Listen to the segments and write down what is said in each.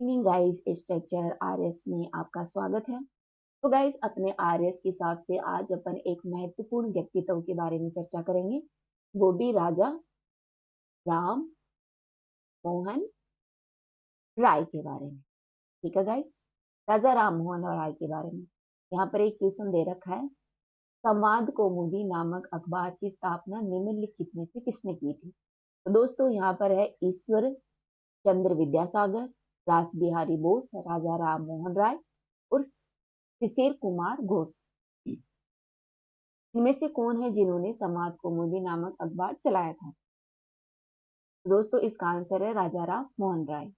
Evening guys, structure RS में आपका स्वागत है। तो गाइस, अपने आरएस के हिसाब से आज अपन एक महत्वपूर्ण व्यक्तित्व के बारे में चर्चा करेंगे, वो भी राजा राम मोहन राय के बारे में। ठीक है गाइस, राजा राम मोहन राय के बारे में यहाँ पर एक क्वेश्चन दे रखा है। संवाद कौमुदी नामक अखबार की स्थापना निम्नलिखित में से किसने की थी? तो दोस्तों, यहाँ पर है ईश्वर चंद्र विद्यासागर, रास बिहारी बोस, राजा राम मोहन राय और शिशिर कुमार घोष। इनमें से कौन है जिन्होंने समाज कौमुदी नामक अखबार चलाया था? तो दोस्तों, इसका आंसर है राजा राम मोहन राय।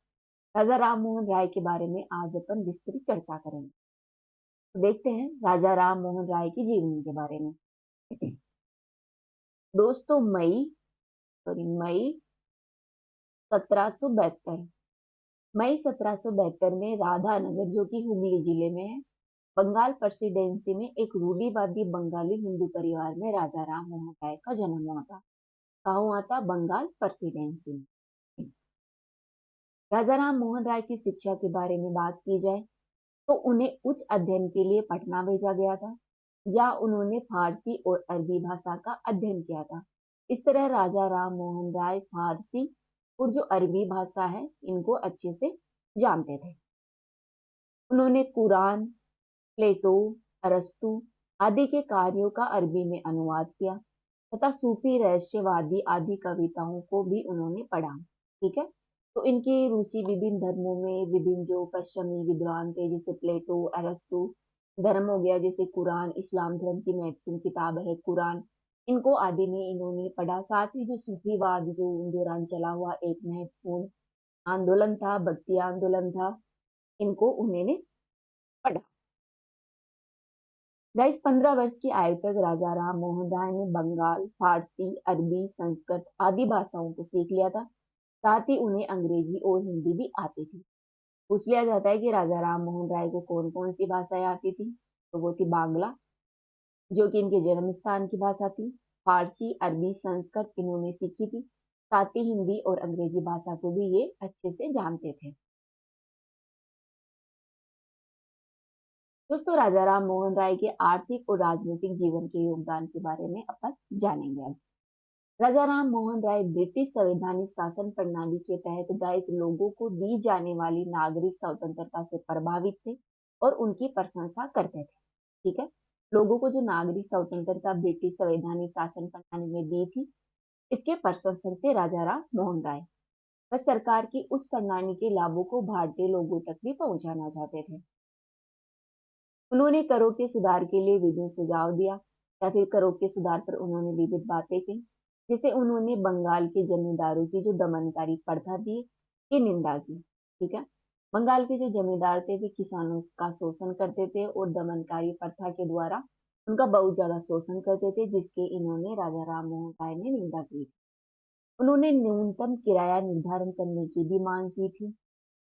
राजा राम मोहन राय के बारे में आज अपन विस्तृत चर्चा करेंगे। तो देखते हैं राजा राम मोहन राय की जीवनी के बारे में। दोस्तों, मई 1772 मई 1772 में राधानगर, जो कि हुगली जिले में है, बंगाल प्रेसिडेंसी में एक रूढ़िवादी बंगाली हिंदू परिवार में राजा राम मोहन राय का जन्म हुआ था। कहाँ हुआ था? बंगाल प्रेसिडेंसी में। राजा राम मोहन राय की शिक्षा के बारे में बात की जाए तो उन्हें उच्च अध्ययन के लिए पटना भेजा गया था, जहाँ उन्होंने फारसी और अरबी भाषा का अध्ययन किया था। इस तरह राजा राम मोहन राय फारसी और जो अरबी भाषा है, इनको अच्छे से जानते थे। उन्होंने कुरान, प्लेटो, अरस्तु आदि के कार्यों का अरबी में अनुवाद किया तथा सूफी, रहस्यवादी आदि कविताओं को भी उन्होंने पढ़ा। ठीक है, तो इनकी रुचि विभिन्न धर्मों में, विभिन्न जो पश्चिमी विद्वान थे जैसे प्लेटो, अरस्तु, धर्म हो गया जैसे कुरान, इस्लाम धर्म की महत्वपूर्ण किताब है कुरान, इनको आदि में इन्होंने पढ़ा। साथ ही जो सूफीवाद जो उन दौरान चला हुआ एक महत्वपूर्ण आंदोलन था, भक्ति आंदोलन था, इनको उन्होंने पढ़ा। गाइस, 15 वर्ष की आयु तक राजा राम मोहन राय ने बंगाल, फारसी, अरबी, संस्कृत आदि भाषाओं को सीख लिया था। साथ ही उन्हें अंग्रेजी और हिंदी भी आती थी। पूछ लिया जाता है कि राजा राम मोहन राय को कौन कौन सी भाषाएं आती थी, तो वो थी बांग्ला, जो कि इनके जन्म स्थान की भाषा थी। फारसी, अरबी, संस्कृत इन्होंने सीखी थी। साथ ही हिंदी और अंग्रेजी भाषा को भी ये अच्छे से जानते थे। दोस्तों, राजा राम मोहन राय के आर्थिक और राजनीतिक जीवन के योगदान के बारे में अपन जानेंगे अब। राजा राम मोहन राय ब्रिटिश संवैधानिक शासन प्रणाली के तहत गाइस लोगों को दी जाने वाली नागरिक स्वतंत्रता से प्रभावित थे और उनकी प्रशंसा करते थे। ठीक है, लोगों को जो नागरिक स्वतंत्रता ब्रिटिश संवैधानिक शासन प्रणाली में दी थी, इसके प्रशंसक थे राजा राम मोहन राय। वह सरकार की उस प्रणाली के लाभों को भारतीय लोगों तक भी पहुंचाना चाहते थे। उन्होंने करों के सुधार के लिए विभिन्न सुझाव दिया, या फिर करों के सुधार पर उन्होंने विविध बातें की। जैसे उन्होंने बंगाल के जमींदारों की जो दमनकारी प्रथा थी, की निंदा की। ठीक है, बंगाल के जो जमींदार थे वे किसानों का शोषण करते थे और दमनकारी प्रथा के द्वारा उनका बहुत ज्यादा शोषण करते थे, जिसके इन्होंने राजा राम मोहन राय ने निंदा की। उन्होंने न्यूनतम किराया निर्धारण करने की भी मांग की थी।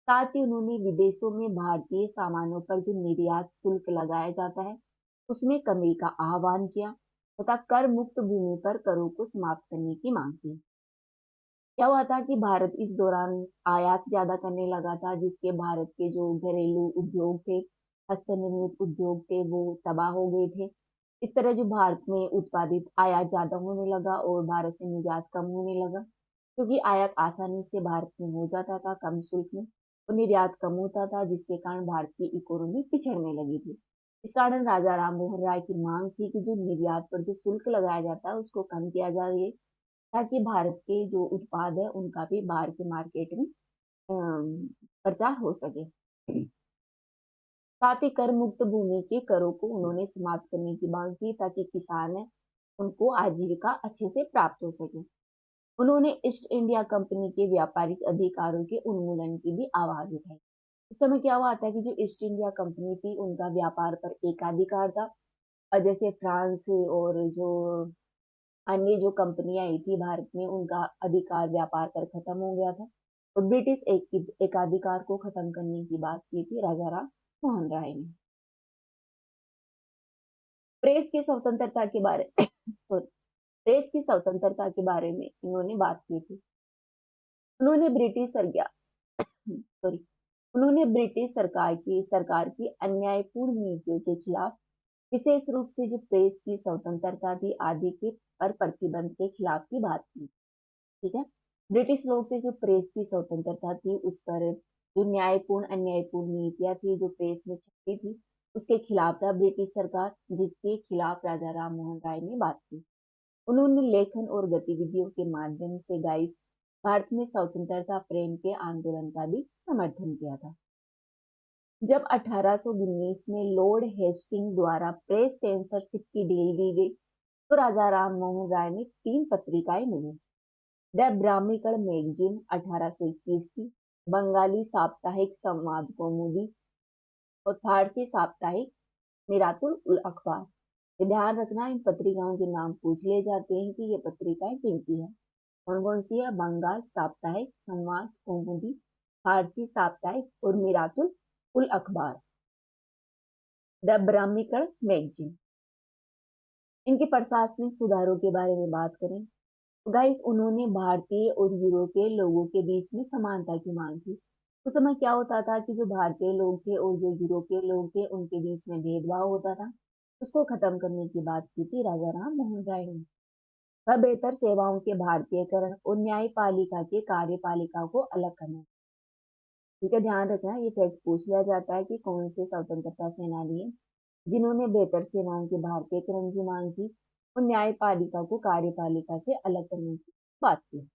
साथ ही उन्होंने विदेशों में भारतीय सामानों पर जो निर्यात शुल्क लगाया जाता है, उसमें कमी का आह्वान किया तथा कर मुक्त भूमि पर करों को समाप्त करने की मांग की। क्या हुआ था कि भारत इस दौरान आयात ज्यादा करने लगा था, जिसके भारत के जो घरेलू उद्योग थे, हस्तनिर्मित उद्योग थे, वो तबाह हो गए थे। इस तरह जो भारत में उत्पादित आयात ज्यादा होने लगा और भारत से निर्यात कम होने लगा, क्योंकि आयात आसानी से भारत में हो जाता था कम शुल्क में, और निर्यात कम होता था, जिसके कारण भारत की इकोनॉमी पिछड़ने लगी थी। इस कारण राजा राम मोहन राय की मांग थी कि जो निर्यात पर जो शुल्क लगाया जाता है उसको कम किया जाए, ताकि भारत के जो उत्पाद है उनका भी बाहर के मार्केट में प्रचार हो सके। साथ ही कर मुक्त भूमि के करों को उन्होंने समाप्त करने की मांग की, ताकि किसान है उनको आजीविका अच्छे से प्राप्त हो सके। उन्होंने ईस्ट इंडिया कंपनी के व्यापारिक अधिकारों के उन्मूलन की भी आवाज उठाई। उस समय क्या हुआ था कि जो ईस्ट इंडिया कंपनी थी, उनका व्यापार पर एकाधिकार था, और जैसे फ्रांस और जो अन्य जो कंपनियां आई थी भारत में, उनका अधिकार व्यापार पर खत्म हो गया था, और ब्रिटिश एकाधिकार को खत्म करने की बात की थी राजा राम मोहन राय ने। प्रेस की स्वतंत्रता के बारे सॉरी प्रेस की स्वतंत्रता के बारे में इन्होंने बात की थी। उन्होंने ब्रिटिश सरकार सॉरी उन्होंने ब्रिटिश सरकार की अन्यायपूर्ण नीतियों के खिलाफ, विशेष रूप से जो प्रेस की स्वतंत्रता थी आदि के पर प्रतिबंध के खिलाफ की बात की। ठीक है। ब्रिटिश लोगों की जो प्रेस की स्वतंत्रता थी उस पर, जो न्यायपूर्ण अन्यायपूर्ण नीतियां थी जो प्रेस में छपती थी उसके खिलाफ था ब्रिटिश सरकार, जिसके खिलाफ राजा राम मोहन राय ने बात की। उन्होंने लेखन और गतिविधियों के माध्यम से गाइस भारत में स्वतंत्रता प्रेम के आंदोलन का भी समर्थन किया था। जब 1819 में लॉर्ड हेस्टिंग द्वारा प्रेस सेंसरशिप की ढील दी गई तो राजा राम मोहन राय ने 3 पत्रिकाएं मिली। द ब्राह्मीकण मैगजीन 1821 की, बंगाली साप्ताहिक संवाद कौमुदी और फारसी साप्ताहिक मिरातुल उल अखबार। ये ध्यान रखना, इन पत्रिकाओं के नाम पूछ लिए जाते हैं कि ये पत्रिकाएं किनकी है। कौन कौन सी है? बंगाल साप्ताहिक संवाद कौमुदी, फारसी साप्ताहिक और मिरातुल उल अखबार, द ब्राह्मीकण मैगजीन। इनके प्रशासनिक सुधारों के बारे में बात करें तो गाइस उन्होंने भारतीय और यूरोपीय लोगों के बीच में समानता की मांग की। उस समय क्या होता था कि जो भारतीय लोग थे और जो यूरोपीय लोग थे उनके बीच में भेदभाव होता था, उसको खत्म करने की बात की थी राजा राम मोहन राय ने। वह बेहतर सेवाओं के भारतीयकरण और न्यायपालिका के कार्यपालिका को अलग करना। ठीक है, ध्यान रखना, ये फैक्ट पूछ लिया जाता है कि कौन से स्वतंत्रता सेनानी है जिन्होंने बेहतर सेवाओं के भारतीयकरण की मांग की और न्यायपालिका को कार्यपालिका से अलग करने की बात की।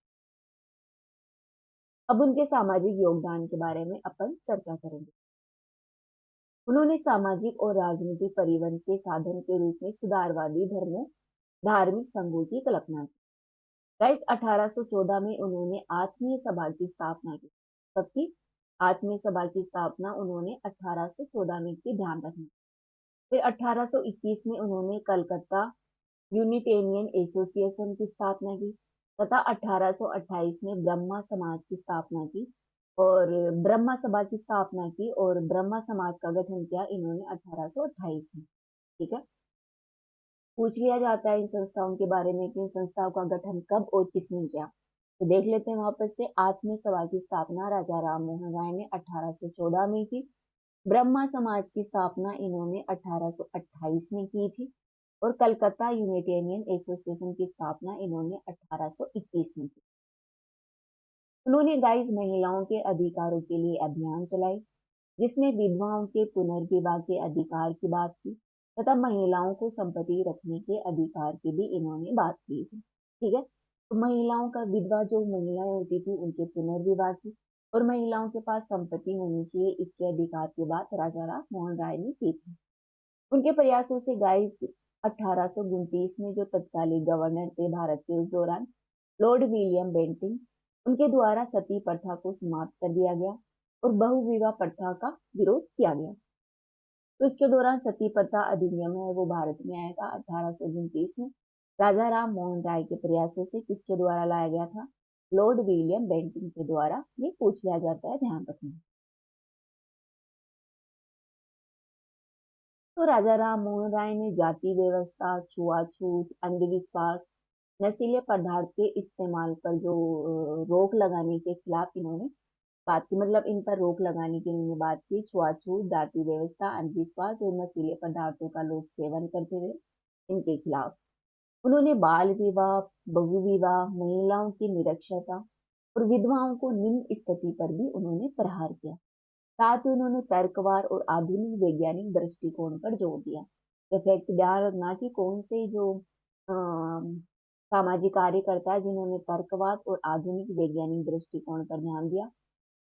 अब उनके सामाजिक योगदान के बारे में अपन चर्चा करेंगे। उन्होंने सामाजिक और राजनीतिक परिवर्तन के साधन के रूप में सुधारवादी धर्मों, धार्मिक संघों की कल्पना की। गाइस 1814 में उन्होंने आत्मीय सभा की स्थापना की। सबकी आत्मीय सभा की स्थापना उन्होंने 1814 में की, ध्यान रखना। फिर 1821 में उन्होंने कलकत्ता यूनिटेरियन एसोसिएशन की स्थापना की तथा 1828 में ब्रह्मा समाज की स्थापना की और ब्रह्मा सभा की स्थापना की और ब्रह्मा समाज का गठन किया इन्होंने 1828 में। ठीक है, पूछ लिया जाता है इन संस्थाओं के बारे में कि इन संस्थाओं का गठन कब और किसने किया। तो देख लेते हैं वापस से। आत्मीय सभा की स्थापना राजा राम मोहन राय ने 1814 में की। ब्रह्मा समाज की स्थापना इन्होंने 1828 में की थी और कलकत्ता यूनिटेरियन एसोसिएशन की स्थापना इन्होंने 1821 में की। उन्होंने गाइस महिलाओं के अधिकारों के लिए अभियान चलाई, जिसमें विधवाओं के पुनर्विवाह के अधिकार की बात की तथा महिलाओं को संपत्ति रखने के अधिकार की भी इन्होंने बात की थी। ठीक है, तो महिलाओं का, विधवा जो महिलाएं होती थी उनके पुनर्विवाह की और महिलाओं के पास संपत्ति होनी चाहिए इसके अधिकार की बात राजा राम मोहन राय ने की थी। उनके प्रयासों से गाइस 1829 में जो तत्कालीन गवर्नर थे भारत के उस दौरान, लॉर्ड विलियम बेंटिंग, उनके द्वारा सती प्रथा को समाप्त कर दिया गया और बहुविवाह प्रथा का विरोध किया गया। तो इसके दौरान सती प्रथा अधिनियम है वो भारत में आया था 1829 में। राजा राम मोहन राय के प्रयासों से किसके द्वारा लाया गया था? लॉर्ड विलियम बेंटिंग के द्वारा। ये पूछ लिया जाता है, ध्यान रखना। तो राजा राम मोहन राय ने जाति व्यवस्था, छुआछूत, अंधविश्वास, नशीले पदार्थ के इस्तेमाल पर जो रोक लगाने के खिलाफ इन्होंने बात की, मतलब इन पर रोक लगाने की इन्होंने बात की। छुआछूत, जाति व्यवस्था, अंधविश्वास और नशीले पदार्थों का लोग सेवन करते थे, इनके खिलाफ उन्होंने बाल विवाह, बहु विवाह, महिलाओं की निरक्षरता और विधवाओं को निम्न स्थिति पर भी उन्होंने प्रहार किया। साथ ही उन्होंने तर्कवार और आधुनिक वैज्ञानिक दृष्टिकोण पर जोर दिया। ये फैक्ट ध्यान रखना कि कौन से जो सामाजिक कार्यकर्ता है जिन्होंने तर्कवाद और आधुनिक वैज्ञानिक दृष्टिकोण पर ध्यान दिया,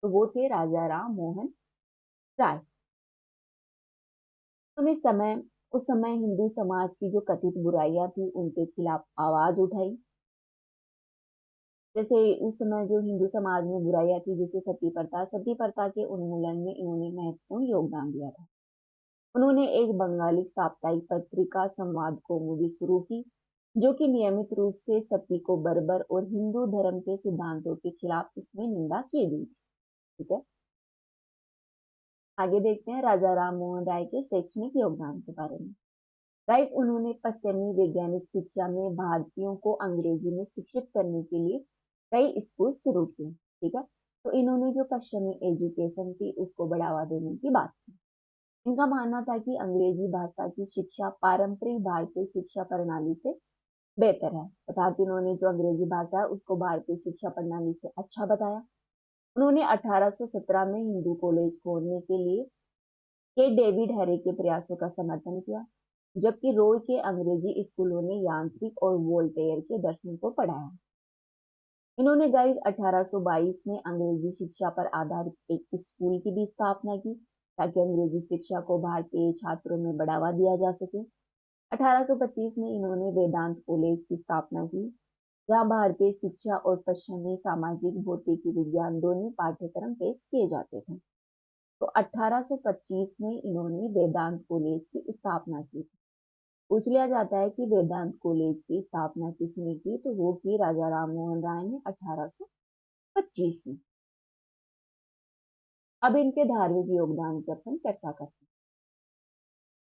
तो वो थे राजा राम मोहन राय। उस समय हिंदू समाज की जो कथित बुराइयां थी उनके खिलाफ आवाज उठाई। जैसे उस समय जो हिंदू समाज में बुराइयां थी जैसे सती प्रथा के उन्मूलन में इन्होंने महत्वपूर्ण योगदान दिया था। उन्होंने एक बंगाली साप्ताहिक पत्रिका संवाद कौमुदी शुरू की, जो कि नियमित रूप से सती को बर्बर और हिंदू धर्म के सिद्धांतों के खिलाफ इसमें निंदा की गई थी। ठीक है, आगे देखते हैं राजा राम मोहन राय के शैक्षणिक योगदान के बारे में। गाइस उन्होंने पश्चिमी वैज्ञानिक शिक्षा में भारतीयों को अंग्रेजी में शिक्षित करने के लिए कई स्कूल शुरू किए। ठीक है, तो इन्होंने जो पश्चिमी एजुकेशन थी उसको बढ़ावा देने की बात की। इनका मानना था कि अंग्रेजी भाषा की शिक्षा पारंपरिक भारतीय शिक्षा प्रणाली से बेहतर है, अर्थात इन्होंने जो अंग्रेजी भाषा है उसको भारतीय शिक्षा प्रणाली से अच्छा बताया। उन्होंने 1817 में हिंदू कॉलेज खोलने के लिए के डेविड हैरी के प्रयासों का समर्थन किया, जबकि रोड के अंग्रेजी स्कूलों ने यांत्रिक और वोल्टेयर के दर्शन को पढ़ाया। इन्होंने गाइस 1822 में अंग्रेजी शिक्षा पर आधारित एक स्कूल की भी स्थापना की, ताकि अंग्रेजी शिक्षा को भारतीय छात्रों में बढ़ावा दिया जा सके। 1825 में इन्होंने वेदांत कॉलेज की स्थापना की, जहां भारतीय शिक्षा और पश्चिमी सामाजिक भौतिकी विज्ञान दोनों पाठ्यक्रम पेश किए जाते थे। तो 1825 में इन्होंने वेदांत कॉलेज की स्थापना की। पूछ लिया जाता है कि वेदांत कॉलेज की स्थापना किसने की, तो वो की राजा राम मोहन राय ने 1825 में। अब इनके धार्मिक योगदान की अपन चर्चा करते हैं।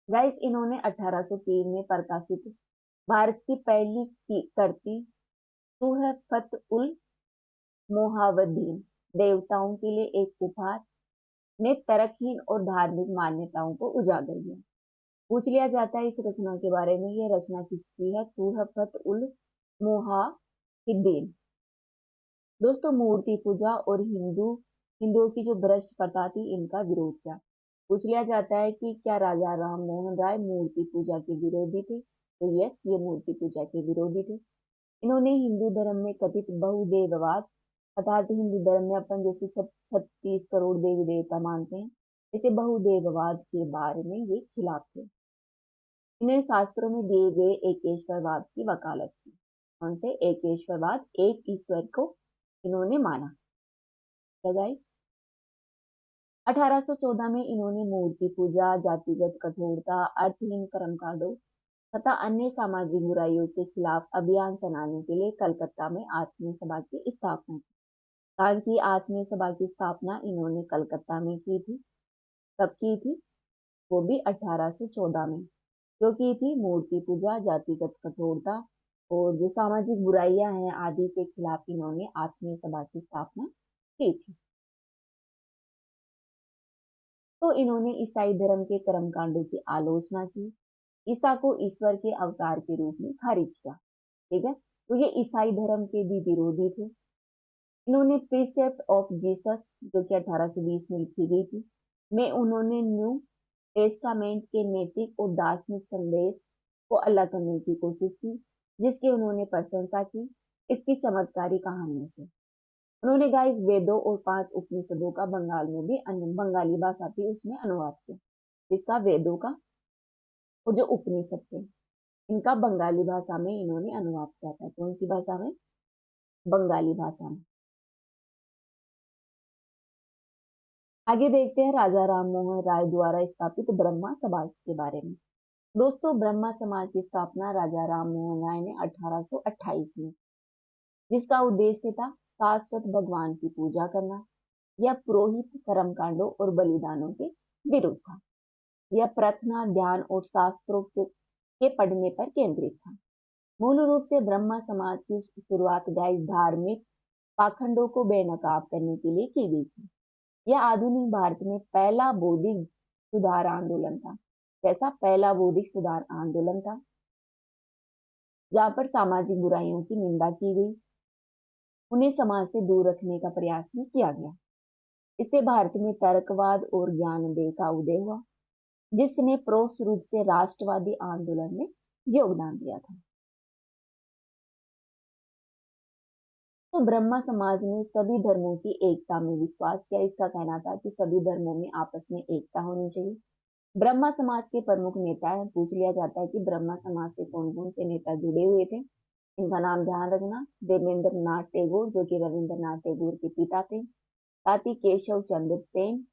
गाइस, इन्होंने 1803 में प्रकाशित भारत की पहली करती तुहफत उल मोहावदीन देवताओं के लिए एक उपहार ने तर्कहीन और धार्मिक मान्यताओं को उजागर किया। पूछ लिया जाता है इस रचना के बारे में, यह रचना किसकी है? तुहफत उल मोहाहिद्दीन। दोस्तों, मूर्ति पूजा और हिंदुओं की जो भ्रष्ट प्रथा थी, इनका विरोध किया। पूछ लिया जाता है कि क्या राजा राम मोहन राय मूर्ति पूजा के विरोधी थे? तो यस, ये मूर्ति पूजा के विरोधी थे। इन्होंने हिंदू धर्म में कथित बहुदेववाद, अर्थात हिंदू धर्म में अपन जैसे 36 करोड़ देवी देवता मानते हैं, इसे बहुदेववाद के बारे में ये खिलाफ थे। इन्हें शास्त्रों में दिए गए एकेश्वरवाद की वकालत की। कौन से एकेश्वरवाद? एक ईश्वर को इन्होंने माना। गाइस, 1814 में इन्होंने मूर्ति पूजा, जातिगत कठोरता, अर्थहीन कर्मकांडों तथा अन्य सामाजिक बुराइयों के खिलाफ अभियान चलाने के लिए कलकत्ता में आत्मीय सभा की स्थापना की। कहाँ की आत्मीय सभा की स्थापना इन्होंने कलकत्ता में की थी। कब की थी? वो भी 1814 में। जो की थी मूर्ति पूजा, जातिगत कठोरता और जो सामाजिक बुराइयां हैं आदि के खिलाफ इन्होंने आत्मीय सभा की स्थापना की थी। तो इन्होंने ईसाई धर्म के कर्मकांडों की आलोचना की, ईसा को ईश्वर के अवतार के रूप में खारिज किया। ठीक है, तो ये ईसाई धर्म के भी विरोधी थे। इन्होंने प्रीसेप्ट ऑफ जीसस, जो कि 1820 में लिखी गई थी, में उन्होंने न्यू टेस्टामेंट के नैतिक और दार्शनिक संदेश को अलग करने की कोशिश की, जिसकी उन्होंने प्रशंसा की इसकी चमत्कारी कहानियों से। उन्होंने गाइस वेदों और 5 उपनिषदों का बंगाल में भी बंगाली भाषा भी उसमें अनुवाद किया। इसका वेदों का और जो उपनिषद थे इनका बंगाली भाषा में इन्होंने अनुवाद किया था। कौन सी भाषा में? बंगाली भाषा में। आगे देखते हैं राजा राम मोहन राय द्वारा स्थापित ब्रह्मा समाज के बारे में। दोस्तों, ब्रह्मा समाज की स्थापना राजा राम मोहन राय ने 1828 में, जिसका उद्देश्य था शाश्वत भगवान की पूजा करना। यह पुरोहित कर्मकांडों और बलिदानों के विरुद्ध था। यह प्रार्थना, ध्यान और शास्त्रों के पढ़ने पर केंद्रित था। मूल रूप से ब्रह्मा समाज की शुरुआत गाइस धार्मिक पाखंडों को बेनकाब करने के लिए की गई थी। यह आधुनिक भारत में पहला बौद्धिक सुधार आंदोलन था। कैसा? पहला बौद्धिक सुधार आंदोलन था, जहां पर सामाजिक बुराइयों की निंदा की गई, उन्हें समाज से दूर रखने का प्रयास भी किया गया। इससे भारत में तर्कवाद और ज्ञानोदय का उदय हुआ, जिसने परोक्ष रूप से राष्ट्रवादी आंदोलन में योगदान दिया था। तो ब्रह्मा समाज ने सभी धर्मों की एकता में विश्वास किया। इसका कहना था कि सभी धर्मों में आपस में एकता होनी चाहिए। ब्रह्मा समाज के प्रमुख नेता है। पूछ लिया जाता है कि ब्रह्मा समाज से कौन कौन से नेता जुड़े हुए थे। इनका नाम ध्यान रखना, देवेंद्र नाथ टैगोर, जो कि रविंद्रनाथ टैगोर के पिता थे, साथ ही केशव चंद्र सेन,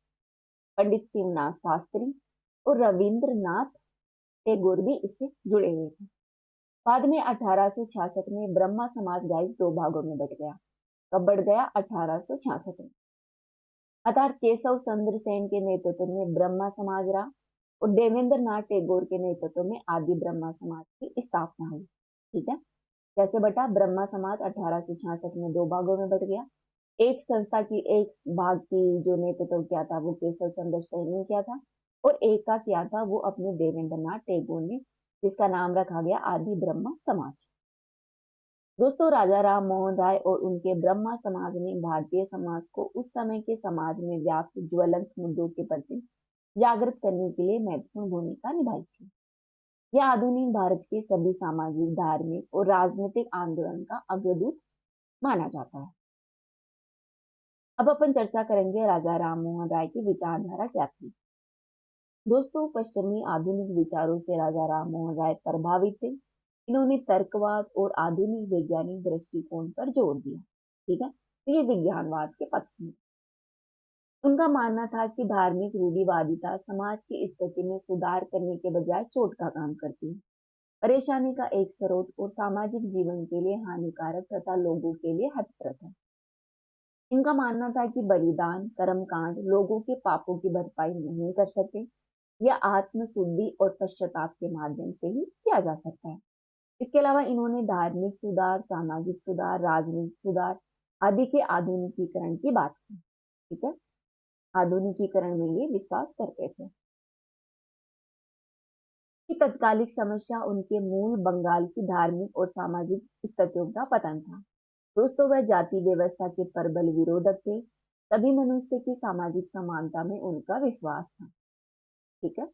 पंडित शिवनाथ शास्त्री और रविंद्रनाथ टैगोर भी इससे जुड़े हुए थे। बाद में 1866 में ब्रह्मा समाज गाइस 2 भागों में बट गया। कब बढ़ गया? 1866 में। अर्थात केशव चंद्र सेन के नेतृत्व में ब्रह्मा समाज रहा और देवेंद्र नाथ टैगोर के नेतृत्व में आदि ब्रह्मा समाज की स्थापना हुई। ठीक है, कैसे बटा? ब्रह्मा समाज 1866 में 2 भागों में बट गया। एक संस्था की एक भाग की जो नेतृत्व किया था वो केशव चंद्र सेन ने किया था, और एक का किया था वो अपने देवेंद्रनाथ टैगोर ने, जिसका नाम रखा गया आदि ब्रह्म समाज। दोस्तों, राजा राम मोहन राय और उनके ब्रह्मा समाज ने भारतीय समाज को उस समय के समाज में व्याप्त ज्वलंत मुद्दों के प्रति जागृत करने के लिए महत्वपूर्ण भूमिका निभाई थी। यह आधुनिक भारत के सभी सामाजिक, धार्मिक और राजनीतिक आंदोलन का अग्रदूत माना जाता है। अब अपन चर्चा करेंगे राजा राम मोहन राय की विचारधारा क्या थी। दोस्तों, पश्चिमी आधुनिक विचारों से राजा राम मोहन राय प्रभावित थे। इन्होंने तर्कवाद और आधुनिक वैज्ञानिक दृष्टिकोण पर जोर दिया। ठीक है, तो ये विज्ञानवाद के पक्ष में। उनका मानना था कि धार्मिक रूढ़िवादिता समाज की स्थिति में सुधार करने के बजाय चोट का काम करती है, परेशानी का एक स्रोत और सामाजिक जीवन के लिए हानिकारक तथा लोगों के लिए हतप्रद है। इनका मानना था कि बलिदान, कर्मकांड लोगों के पापों की भरपाई नहीं कर सकते, या आत्मशुद्धि और पश्चाताप के माध्यम से ही किया जा सकता है। इसके अलावा इन्होंने धार्मिक सुधार, सामाजिक सुधार, राजनीतिक सुधार आदि के आधुनिकीकरण की बात की। ठीक है, आधुनिकीकरण में ये विश्वास करते थे कि तत्कालिक समस्या उनके मूल बंगाल की धार्मिक और सामाजिक स्थितियों का पतन था। दोस्तों, वह जाति व्यवस्था के प्रबल विरोधक थे। सभी मनुष्य की सामाजिक समानता में उनका विश्वास था। ठीक है,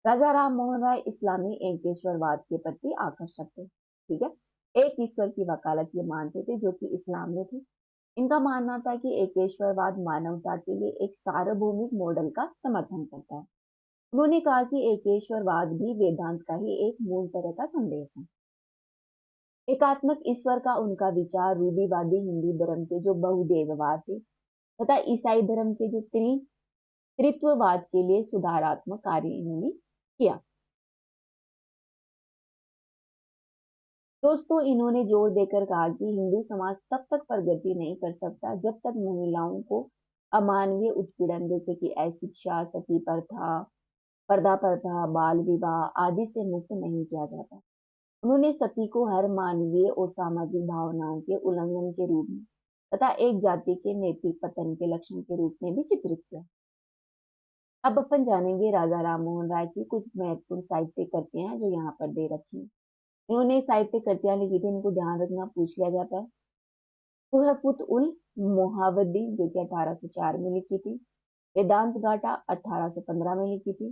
राजा राम मोहन राय इस्लामी एकेश्वरवाद के प्रति आकर्षक थे। ठीक है, एक ईश्वर की वकालत ये मानते थे जो कि इस्लाम में थे। इनका मानना था कि एकेश्वरवाद मानवता के लिए एक सार्वभौमिक मॉडल का समर्थन करता है। उन्होंने कहा कि एकेश्वरवाद भी वेदांत का ही एक मूल तरह का संदेश है। एकात्मक ईश्वर का उनका विचार रूढ़िवादी हिंदू धर्म के जो बहुदेववाद थे तथा ईसाई धर्म के जो त्रित्ववाद के लिए सुधारात्मक कार्य इन्होंने किया। दोस्तों, इन्होंने जोर देकर कहा कि हिंदू समाज तब तक प्रगति नहीं कर सकता जब तक महिलाओं को अमानवीय उत्पीड़न जैसे कि अशिक्षा, सती प्रथा, पर्दा प्रथा, बाल विवाह आदि से मुक्त नहीं किया जाता। उन्होंने सती को हर मानवीय और सामाजिक भावनाओं के उल्लंघन के रूप में तथा एक जाति के नैतिक पतन के लक्षण के रूप में भी चित्रित किया। अब अपन जानेंगे राजा राम मोहन राय की कुछ महत्वपूर्ण साहित्यिक कृतियां जो यहाँ पर दे रखी हैं। इन्होंने साहित्यिक कृतियां लिखी थी, इनको ध्यान रखना, पूछ लिया जाता है। तुहफत उल मोहावदी जो कि 1804 में लिखी थी। वेदांत गाथा 1815 में लिखी थी।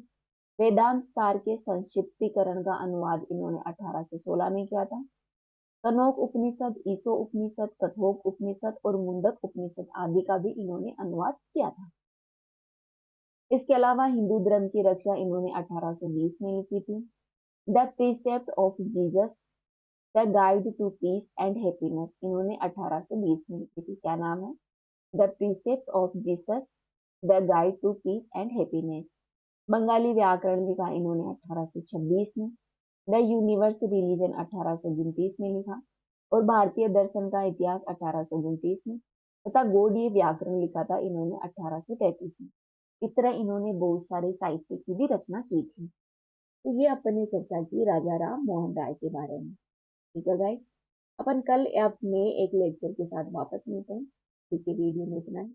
वेदांत सार के संक्षिप्तीकरण का अनुवाद इन्होंने 1816 में किया था। कनौक उपनिषद, ईसो उपनिषद, कठोक उपनिषद और मुंडक उपनिषद आदि का भी इन्होंने अनुवाद किया था। इसके अलावा हिंदू धर्म की रक्षा इन्होंने 1820 में लिखी थी। The precept of Jesus, the guide to peace and happiness इन्होंने 1820 में लिखी थी। क्या नाम है? The precept of Jesus, the guide to peace and happiness. Bengali व्याकरण लिखा इन्होंने 1826 में। द यूनिवर्स रिलीजन 1829 में लिखा, और भारतीय दर्शन का इतिहास 1829 में, तथा गौड़ीय व्याकरण लिखा था इन्होंने 1833 में। इस तरह इन्होंने बहुत सारे साहित्य की भी रचना की थी। तो ये अपन ने चर्चा की राजा राम मोहन राय के बारे में। ठीक है गाइस, अपन कल अपने एक लेक्चर के साथ वापस मिलते हैं। ठीक है, वीडियो में इतना ही।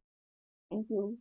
Thank you.